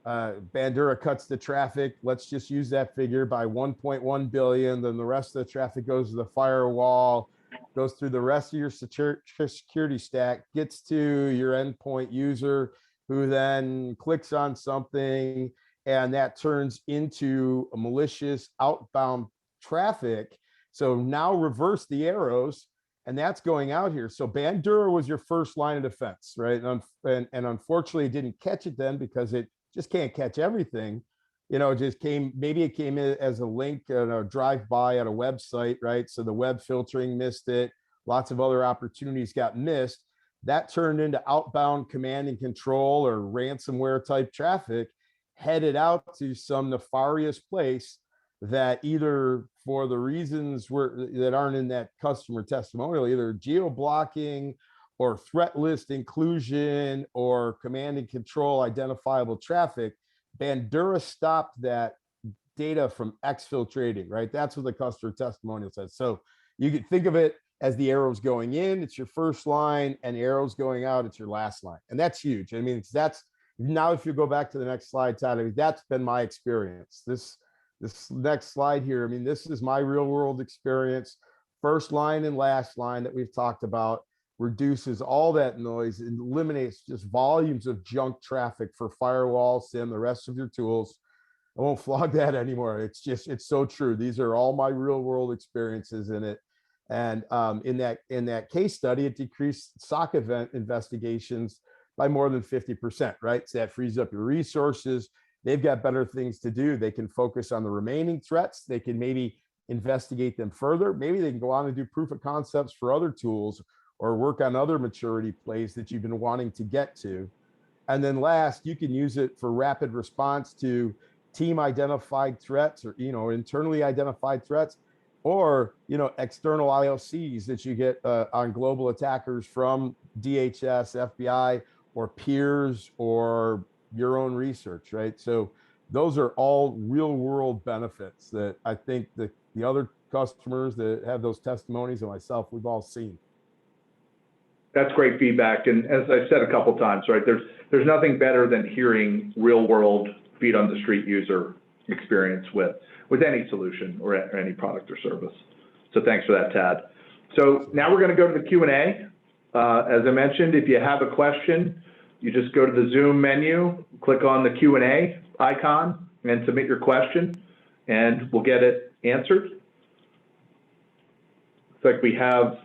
Bandura cuts the traffic, let's just use that figure, by 1.1 billion, then the rest of the traffic goes to the firewall, goes through the rest of your security stack, gets to your endpoint user, who then clicks on something, and that turns into a malicious outbound traffic. So now reverse the arrows, and that's going out here. So Bandura was your first line of defense, right? And unfortunately, it didn't catch it then, because it just can't catch everything. Maybe it came in as a link and a drive-by at a website, right? So the web filtering missed it. Lots of other opportunities got missed. That turned into outbound command and control or ransomware type traffic, headed out to some nefarious place that, either for the reasons that aren't in that customer testimonial, either geo-blocking or threat list inclusion or command and control identifiable traffic, Bandura stopped that data from exfiltrating, right? That's what the customer testimonial says. So you can think of it as the arrows going in, it's your first line, and arrows going out, it's your last line. And that's huge. I mean, that's now, if you go back to the next slide, Todd, I mean, that's been my experience. This next slide here, I mean, this is my real world experience. First line and last line that we've talked about reduces all that noise and eliminates just volumes of junk traffic for firewall, SIM, the rest of your tools. I won't flog that anymore. It's just, it's so true. These are all my real world experiences in it. And in that case study, it decreased SOC event investigations by more than 50%, right? So that frees up your resources. They've got better things to do. They can focus on the remaining threats. They can maybe investigate them further. Maybe they can go on and do proof of concepts for other tools or work on other maturity plays that you've been wanting to get to. And then last, you can use it for rapid response to team identified threats or, internally identified threats, or, external IOCs that you get on global attackers from DHS, FBI, or peers, or your own research, right? So those are all real world benefits that I think that the other customers that have those testimonies and myself, we've all seen. That's great feedback. And as I've said a couple of times, right, there's nothing better than hearing real world feet on the street user experience with any solution or any product or service. So thanks for that, Tad. So now we're going to go to the Q&A. As I mentioned, if you have a question, you just go to the Zoom menu, click on the Q&A icon, and submit your question, and we'll get it answered. Looks like we have at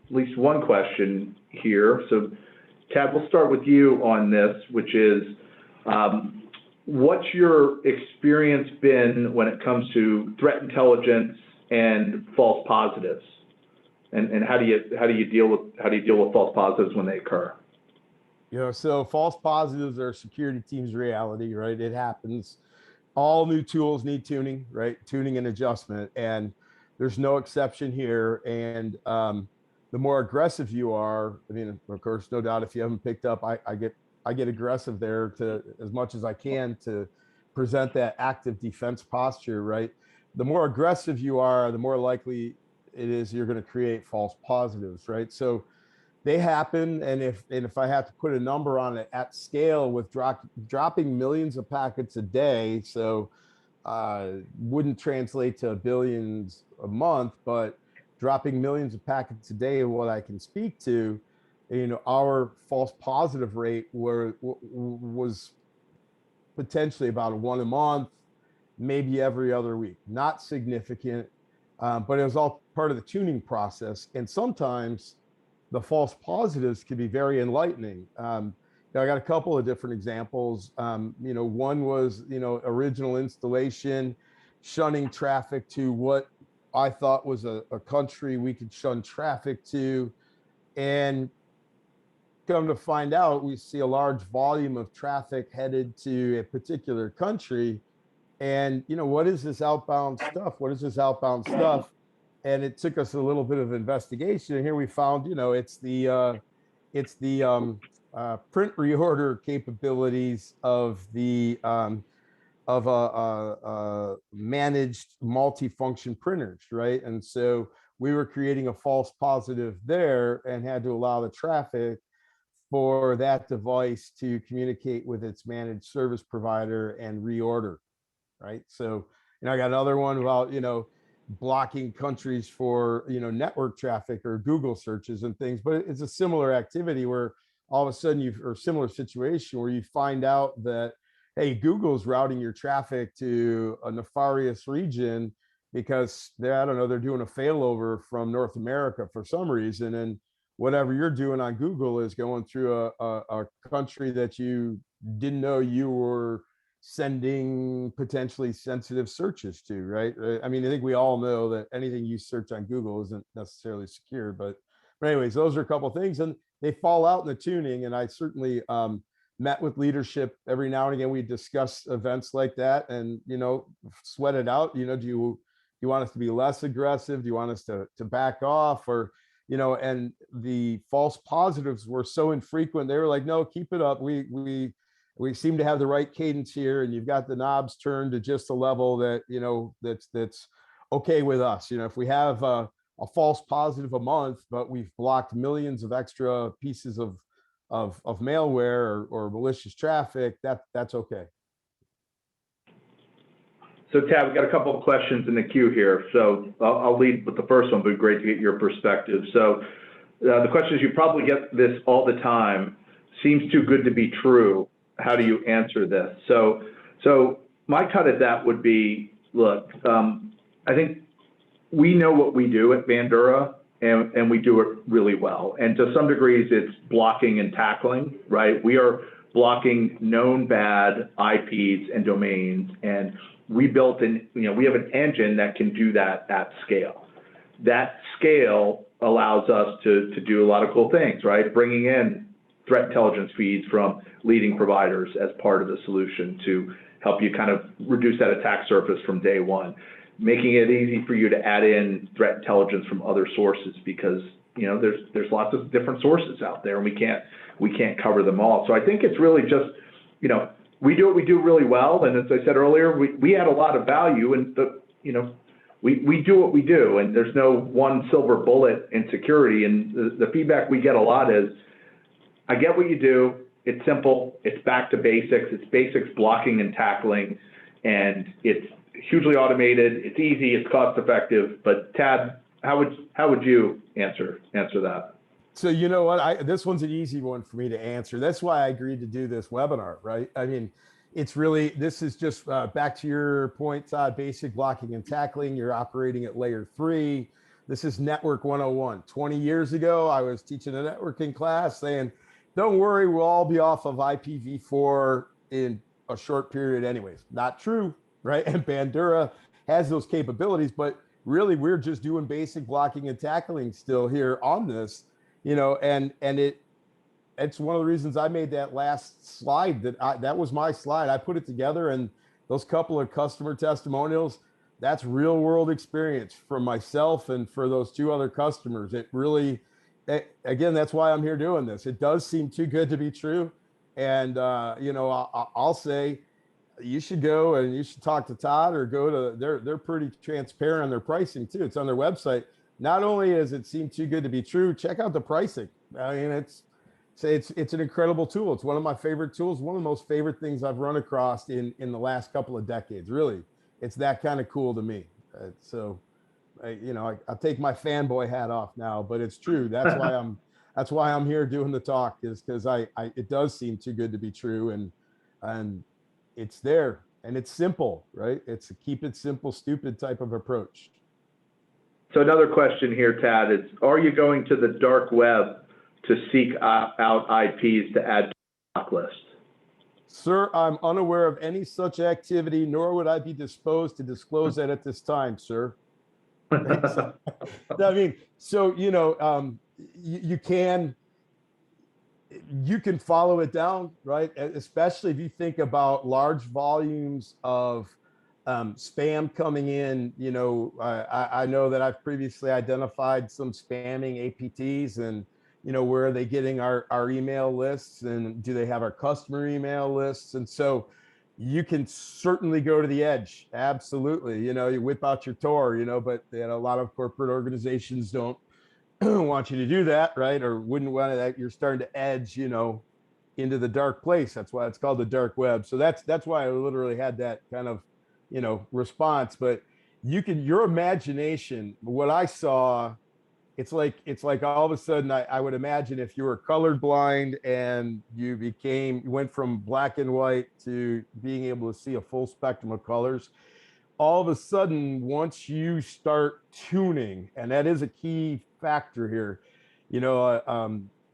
least one question here. So, Tad, we'll start with you on this, which is, what's your experience been when it comes to threat intelligence and false positives, and how do you deal with false positives when they occur? So false positives are security team's reality, right? It happens. All new tools need tuning, right? Tuning and adjustment, and there's no exception here. And the more aggressive you are, I mean, of course, no doubt, if you haven't picked up, I get aggressive there to as much as I can to present that active defense posture, right? The more aggressive you are, the more likely it is you're going to create false positives, right? So they happen, and if I have to put a number on it at scale, with dropping millions of packets a day, so wouldn't translate to billions a month, but dropping millions of packets a day, what I can speak to, our false positive rate was potentially about 1 a month, maybe every other week. Not significant, but it was all part of the tuning process. And sometimes the false positives can be very enlightening. I got a couple of different examples. One was, original installation, shunning traffic to what I thought was a country we could shun traffic to. And come to find out, we see a large volume of traffic headed to a particular country. And, what is this outbound stuff? What is this outbound stuff? And it took us a little bit of investigation. And here we found, it's the print reorder capabilities of the managed multifunction printers, right? And so we were creating a false positive there and had to allow the traffic for that device to communicate with its managed service provider and reorder, right? So, I got another one about, blocking countries for, network traffic or Google searches and things, but it's a similar activity where all of a sudden or similar situation where you find out that, hey, Google's routing your traffic to a nefarious region because they're doing a failover from North America for some reason. And whatever you're doing on Google is going through a country that you didn't know you were sending potentially sensitive searches to, right? I mean, I think we all know that anything you search on Google isn't necessarily secure, but anyways, those are a couple of things, and they fall out in the tuning. And I certainly met with leadership every now and again. We discuss events like that and, sweat it out. Do you want us to be less aggressive? Do you want us to back off? Or, and the false positives were so infrequent. They were like, no, keep it up. we seem to have the right cadence here, and you've got the knobs turned to just a level that, that's okay with us. If we have a false positive a month, but we've blocked millions of extra pieces of malware or malicious traffic, that's okay. So Tad, we've got a couple of questions in the queue here. So I'll lead with the first one, but great to get your perspective. So the question is, you probably get this all the time, seems too good to be true. How do you answer this? So my cut at that would be, look, I think we know what we do at Bandura, and we do it really well. And to some degrees, it's blocking and tackling, right? We are blocking known bad IPs and domains, and we built we have an engine that can do that at scale. That scale allows us to do a lot of cool things, right? Bringing in threat intelligence feeds from leading providers as part of the solution to help you kind of reduce that attack surface from day one. Making it easy for you to add in threat intelligence from other sources, because there's lots of different sources out there, and we can't cover them all. So I think it's really just, we do what we do really well, and as I said earlier, we add a lot of value, and we do what we do, and there's no one silver bullet in security. And the feedback we get a lot is, I get what you do. It's simple. It's back to basics. It's basics blocking and tackling, and it's hugely automated. It's easy. It's cost effective. But Tad, how would you answer that? So you know what, this one's an easy one for me to answer. That's why I agreed to do this webinar, right? I mean, this is just back to your point, Todd, basic blocking and tackling. You're operating at layer 3. This is network 101. 20 years ago, I was teaching a networking class saying, don't worry, we'll all be off of IPv4 in a short period anyways. Not true, right? And Bandura has those capabilities, but really we're just doing basic blocking and tackling still here on this. And it's one of the reasons I made that last slide, that was my slide. I put it together, and those couple of customer testimonials, that's real world experience from myself and for those 2 other customers. It really, again, that's why I'm here doing this. It does seem too good to be true. And, I'll say you should go and you should talk to Todd, or go to, they're pretty transparent on their pricing too. It's on their website. Not only does it seem too good to be true, check out the pricing. I mean, it's an incredible tool. It's one of my favorite tools, one of the most favorite things I've run across in the last couple of decades. Really, it's that kind of cool to me. I'll take my fanboy hat off now, but it's true. That's why I'm here doing the talk, is because it does seem too good to be true, and it's there, and it's simple, right? It's a keep it simple, stupid type of approach. So another question here, Tad, is, are you going to the dark web to seek out IPs to add to the block list? Sir, I'm unaware of any such activity, nor would I be disposed to disclose that at this time, sir. I mean, so, you can follow it down, right? Especially if you think about large volumes of spam coming in. I know that I've previously identified some spamming APTs, and where are they getting our email lists, and do they have our customer email lists? And so you can certainly go to the edge. Absolutely. You whip out your Tor, but a lot of corporate organizations don't want you to do that, right? Or wouldn't want that. You're starting to edge, into the dark place. That's why it's called the dark web. So that's why I literally had that kind of response. But your imagination, what I saw, it's like all of a sudden, I would imagine if you were colorblind and you went from black and white to being able to see a full spectrum of colors, all of a sudden, once you start tuning, and that is a key factor here,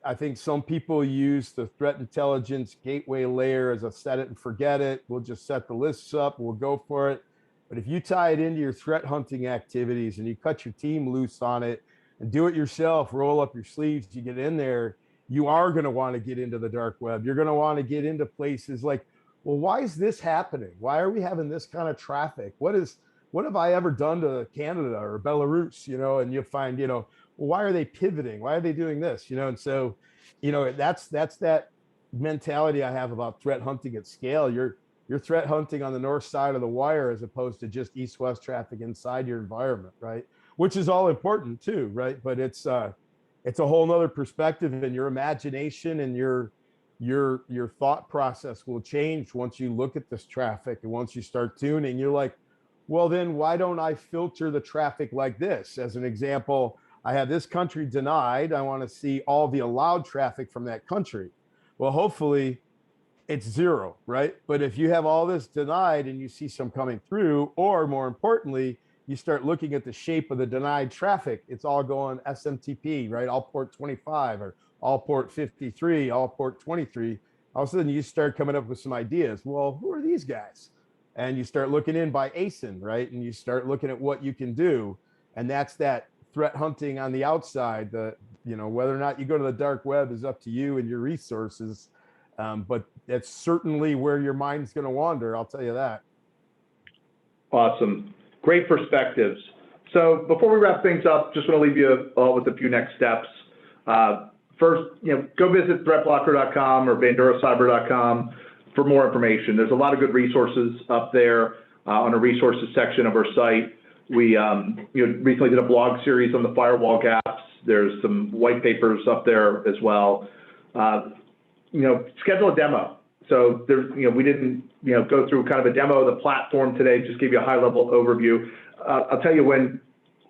I think some people use the threat intelligence gateway layer as a set it and forget it. We'll just set the lists up, we'll go for it. But if you tie it into your threat hunting activities and you cut your team loose on it and do it yourself, roll up your sleeves, you get in there, you are going to want to get into the dark web. You're going to want to get into places like, well, why is this happening? Why are we having this kind of traffic? What have I ever done to Canada or Belarus? And you'll find, well, why are they pivoting? Why are they doing this? And so, that's that mentality I have about threat hunting at scale. You're threat hunting on the north side of the wire as opposed to just east-west traffic inside your environment, right? Which is all important too, right? But it's a whole nother perspective, and your imagination and your thought process will change once you look at this traffic, and once you start tuning, you're like, well, then why don't I filter the traffic like this? As an example, I have this country denied. I want to see all the allowed traffic from that country. Well, hopefully it's zero, right? But if you have all this denied and you see some coming through, or more importantly, you start looking at the shape of the denied traffic, it's all going SMTP, right? All port 25 or all port 53, all port 23. All of a sudden you start coming up with some ideas. Well, who are these guys? And you start looking in by ASIN, right? And you start looking at what you can do. And that's that threat hunting on the outside. Whether or not you go to the dark web is up to you and your resources. But that's certainly where your mind's going to wander. I'll tell you that. Awesome. Great perspectives. So before we wrap things up, just want to leave you all with a few next steps. First, go visit threatblocker.com or banduracyber.com for more information. There's a lot of good resources up there on a resources section of our site. We recently did a blog series on the firewall gaps. There's some white papers up there as well. Schedule a demo. So we didn't go through kind of a demo of the platform today, just give you a high level overview. I'll tell you, when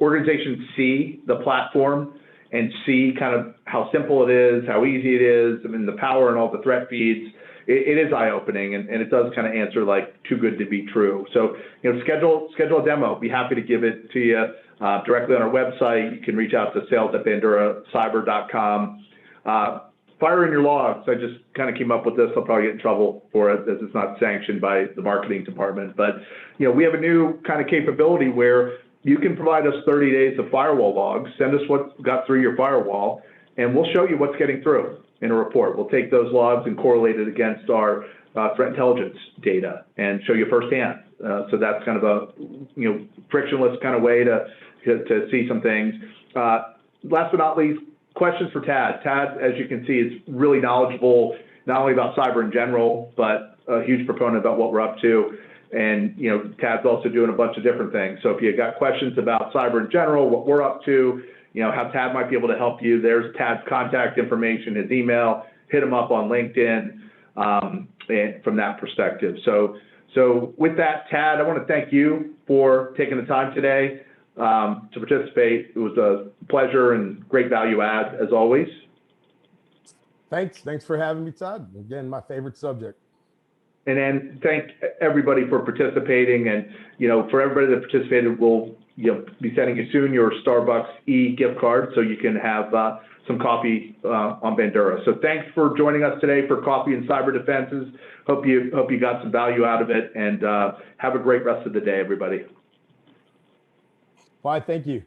organizations see the platform and see kind of how simple it is, how easy it is, the power and all the threat feeds, it is eye-opening, and it does kind of answer like too good to be true. So, schedule a demo. Be happy to give it to you directly on our website. You can reach out to sales@banduracyber.com. Fire in your logs. I just kind of came up with this. I'll probably get in trouble for it as it's not sanctioned by the marketing department. But, we have a new kind of capability where you can provide us 30 days of firewall logs, send us what got through your firewall, and we'll show you what's getting through in a report. We'll take those logs and correlate it against our threat intelligence data and show you firsthand. So that's kind of a frictionless kind of way to see some things. Last but not least, questions for Tad. Tad, as you can see, is really knowledgeable, not only about cyber in general, but a huge proponent about what we're up to. And Tad's also doing a bunch of different things. So if you got questions about cyber in general, what we're up to, how Tad might be able to help you, there's Tad's contact information, his email. Hit him up on LinkedIn and from that perspective. So with that, Tad, I want to thank you for taking the time today to participate. It was a pleasure and great value add as always. Thanks for having me, Todd. Again, my favorite subject. And then thank everybody for participating. And, for everybody that participated, we'll be sending you soon your Starbucks gift card so you can have some coffee on Bandura. So thanks for joining us today for Coffee and Cyber Defenses. Hope you got some value out of it, and have a great rest of the day, everybody. Bye. Thank you.